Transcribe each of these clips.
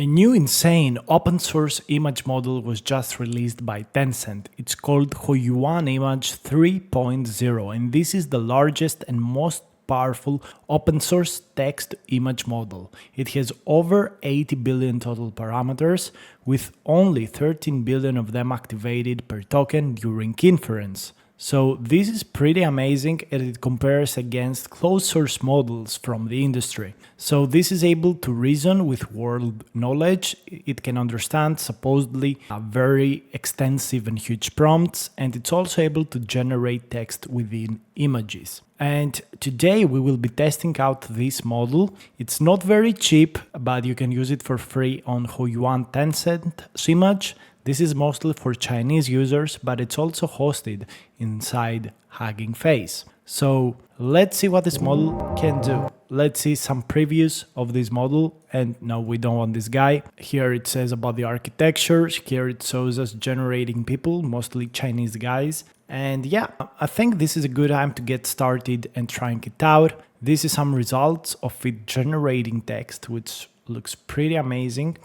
A new insane open source image model was just released by Tencent. It's called Hunyuan Image 3.0, and this is the largest and most powerful open source text image model. It has over 80 billion total parameters, with only 13 billion of them activated per token during inference. So this is pretty amazing, and it compares against closed source models from the industry. So this is able to reason with world knowledge. It can understand supposedly very extensive and huge prompts, and it's also able to generate text within images. And today we will be testing out this model. It's not very cheap, but you can use it for free on Hunyuan Tencent Image. This is mostly for Chinese users, but it's also hosted inside Hugging Face. So let's see what this model can do. Let's see some previews of this model. And no, we don't want this guy. Here it says about the architecture. Here it shows us generating people, mostly Chinese guys. And yeah, I think this is a good time to get started and trying it out. This is some results of it generating text, which looks pretty amazing.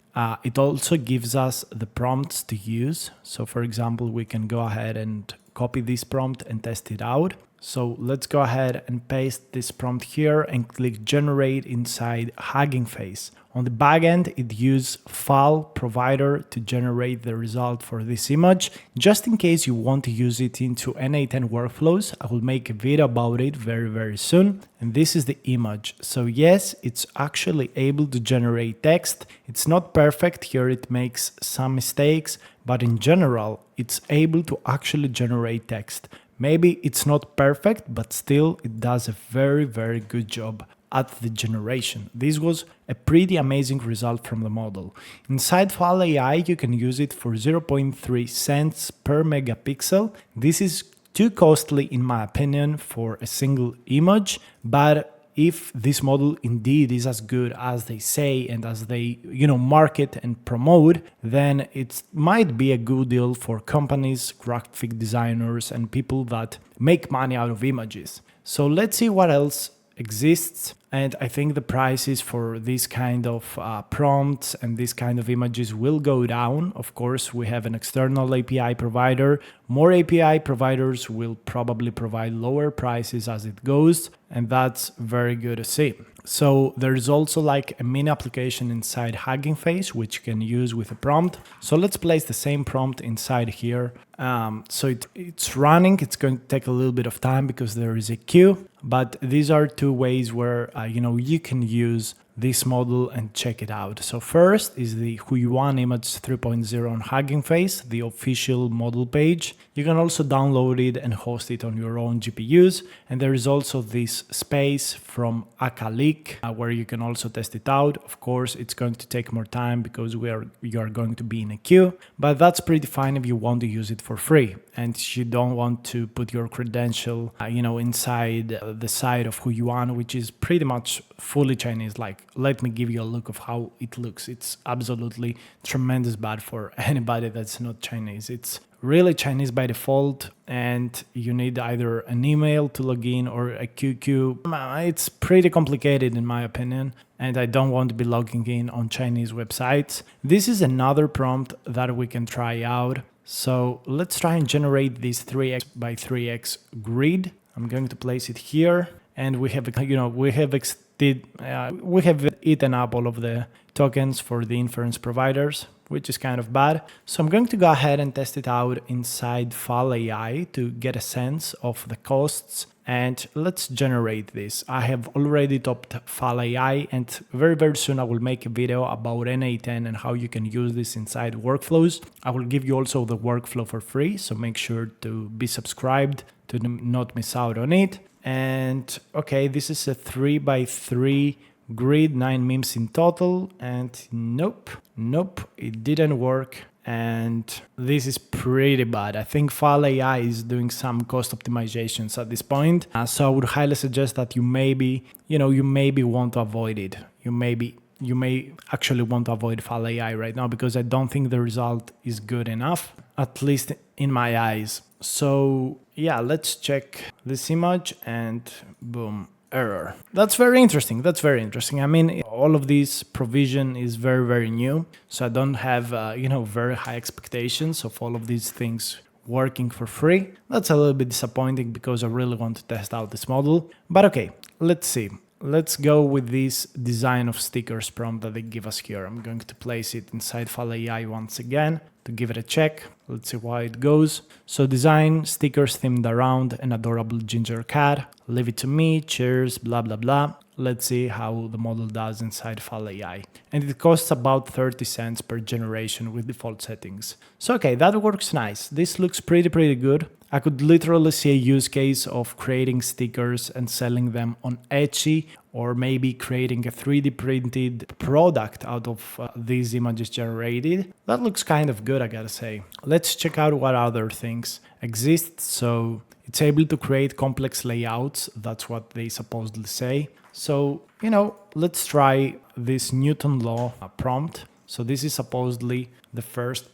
It also gives us the prompts to use. So for example, we can go ahead and copy this prompt and test it out. So let's go ahead and paste this prompt here and click generate inside Hugging Face. On the backend, it uses file provider to generate the result for this image. Just in case you want to use it into N8N workflows, I will make a video about it very soon. And this is the image. So yes, it's actually able to generate text. It's not perfect. Here it makes some mistakes, but in general, it's able to actually generate text. Maybe it's not perfect, but still it does a very good job at the generation. This was a pretty amazing result from the model. Inside File AI, you can use it for 0.3 cents per megapixel. This is too costly in my opinion for a single image, but if this model indeed is as good as they say and as they market and promote, then it might be a good deal for companies, graphic designers, and people that make money out of images. So let's see what else exists. And I think the prices for this kind of prompts and this kind of images will go down. Of course, we have an external API provider. More API providers will probably provide lower prices as it goes, and that's very good to see. So there's also like a mini application inside Hugging Face, which you can use with a prompt. So let's place the same prompt inside here. So it's running. It's going to take a little bit of time because there is a queue, but these are two ways where you can use this model and check it out. So first is the Hunyuan Image 3.0 on Hugging Face, the official model page. You can also download it and host it on your own GPUs. And there is also this space from Akalik where you can also test it out. Of course, it's going to take more time because you are going to be in a queue, but that's pretty fine if you want to use it for free and you don't want to put your credential, inside the site of Hunyuan, which is pretty much fully Chinese. Like, let me give you a look of how it looks. It's absolutely tremendous bad for anybody that's not Chinese. It's really Chinese by default, and you need either an email to log in or a QQ. It's pretty complicated in my opinion, and I don't want to be logging in on Chinese websites. This is another prompt that we can try out. So let's try and generate this 3x by 3x grid. I'm going to place it here, and we have eaten up all of the tokens for the inference providers, which is kind of bad. So I'm going to go ahead and test it out inside File AI to get a sense of the costs. And let's generate this. I have already topped File AI, and very soon I will make a video about N8N and how you can use this inside workflows. I will give you also the workflow for free, so make sure to be subscribed to not miss out on it. And okay, this is a 3x3 grid, 9 memes in total, and nope, it didn't work. And this is pretty bad. I think File AI is doing some cost optimizations at this point. So I would highly suggest that you maybe want to avoid it. You may actually want to avoid File AI right now, because I don't think the result is good enough, at least in my eyes. So yeah, let's check this image and boom. error. That's very interesting. That's very interesting. I mean, all of this provision is very, very new. So I don't have, very high expectations of all of these things working for free. That's a little bit disappointing because I really want to test out this model. But okay, let's see. Let's go with this design of stickers prompt that they give us here. I'm going to place it inside Fal AI once again to give it a check. Let's see how it goes. So design stickers themed around an adorable ginger cat. Leave it to me. Cheers, blah, blah, blah. Let's see how the model does inside Fal AI. And it costs about 30 cents per generation with default settings. So okay, that works nice. This looks pretty good. I could literally see a use case of creating stickers and selling them on Etsy, or maybe creating a 3D printed product out of these images generated. That looks kind of good, I gotta say. Let's check out what other things exist. So it's able to create complex layouts. That's what they supposedly say. So, let's try this Newton law prompt. So this is supposedly the first,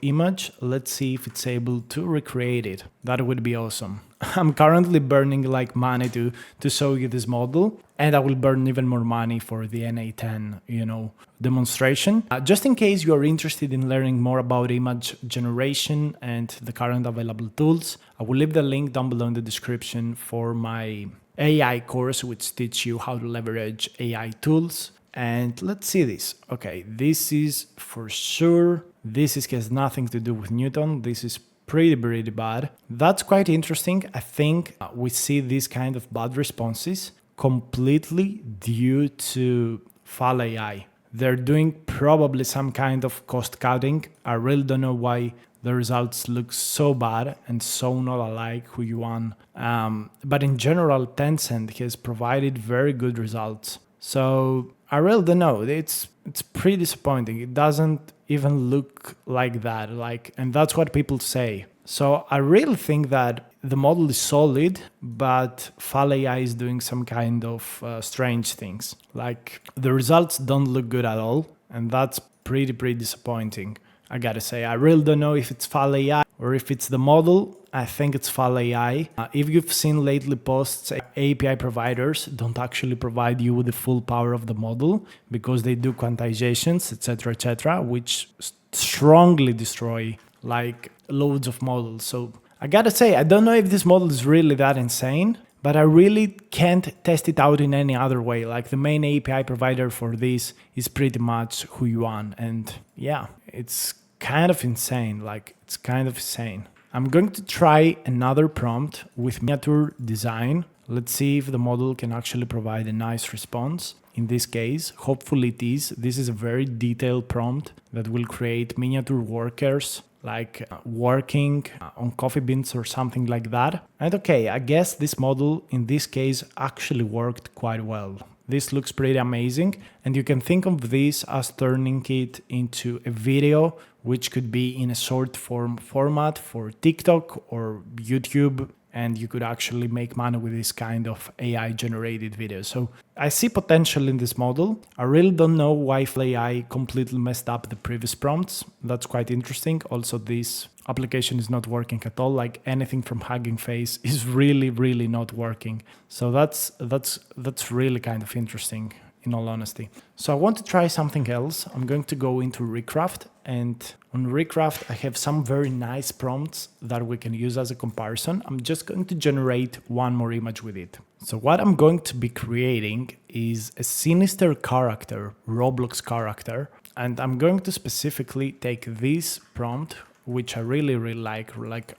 image. Let's see if it's able to recreate it. That would be awesome. I'm currently burning like money to show you this model, and I will burn even more money for the NA10, demonstration. Just in case you are interested in learning more about image generation and the current available tools, I will leave the link down below in the description for my AI course, which teaches you how to leverage AI tools. And let's see this. Okay, this is for sure. This has nothing to do with Newton. This is pretty bad. That's quite interesting. I think we see these kind of bad responses completely due to Fal AI. They're doing probably some kind of cost cutting. I really don't know why the results look so bad and so not alike Hunyuan. But in general, Tencent has provided very good results. So I really don't know. It's pretty disappointing. It doesn't even look like that. And that's what people say. So I really think that the model is solid, but Fal AI is doing some kind of strange things. Like the results don't look good at all, and that's pretty disappointing. I gotta say, I really don't know if it's Fal AI or if it's the model. I think it's Fal AI. If you've seen lately posts, API providers don't actually provide you with the full power of the model because they do quantizations, etc., which strongly destroy like loads of models. So I gotta say, I don't know if this model is really that insane, but I really can't test it out in any other way. Like the main API provider for this is pretty much Hunyuan, and yeah, it's kind of insane. It's kind of insane. I'm going to try another prompt with miniature design. Let's see if the model can actually provide a nice response. In this case, hopefully it is. This is a very detailed prompt that will create miniature workers, like working on coffee beans or something like that. And okay, I guess this model in this case actually worked quite well. This looks pretty amazing, and you can think of this as turning it into a video, which could be in a short form format for TikTok or YouTube, and you could actually make money with this kind of AI generated videos. So I see potential in this model. I really don't know why AI completely messed up the previous prompts. That's quite interesting. Also, this application is not working at all. Like anything from Hugging Face is really not working. So that's really kind of interesting, in all honesty. So I want to try something else. I'm going to go into Recraft, and on Recraft I have some very nice prompts that we can use as a comparison. I'm just going to generate one more image with it. So what I'm going to be creating is a sinister character, Roblox character, and I'm going to specifically take this prompt, which I really like.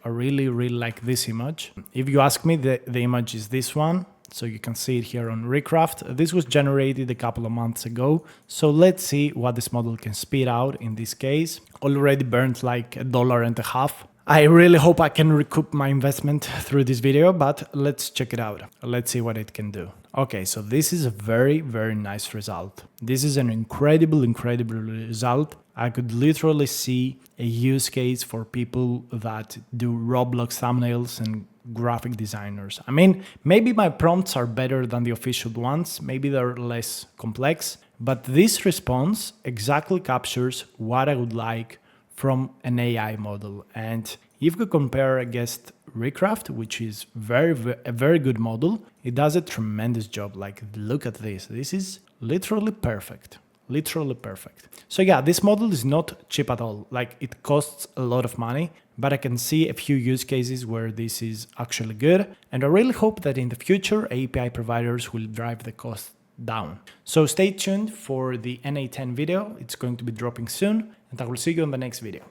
I really like this image. If you ask me, the image is this one. So you can see it here on Recraft. This was generated a couple of months ago. So let's see what this model can spit out in this case. Already burned like $1.50. I really hope I can recoup my investment through this video, but let's check it out. Let's see what it can do. Okay, so this is a very nice result. This is an incredible result. I could literally see a use case for people that do Roblox thumbnails and graphic designers. I mean, maybe my prompts are better than the official ones, maybe they're less complex, but this response exactly captures what I would like from an AI model. And if we compare against Recraft, which is a very good model. It does a tremendous job. Like, look at this. This is literally perfect. Literally perfect. So yeah, this model is not cheap at all. Like, it costs a lot of money, but I can see a few use cases where this is actually good. And I really hope that in the future, API providers will drive the cost down. So stay tuned for the NA10 video. It's going to be dropping soon, and I will see you on the next video.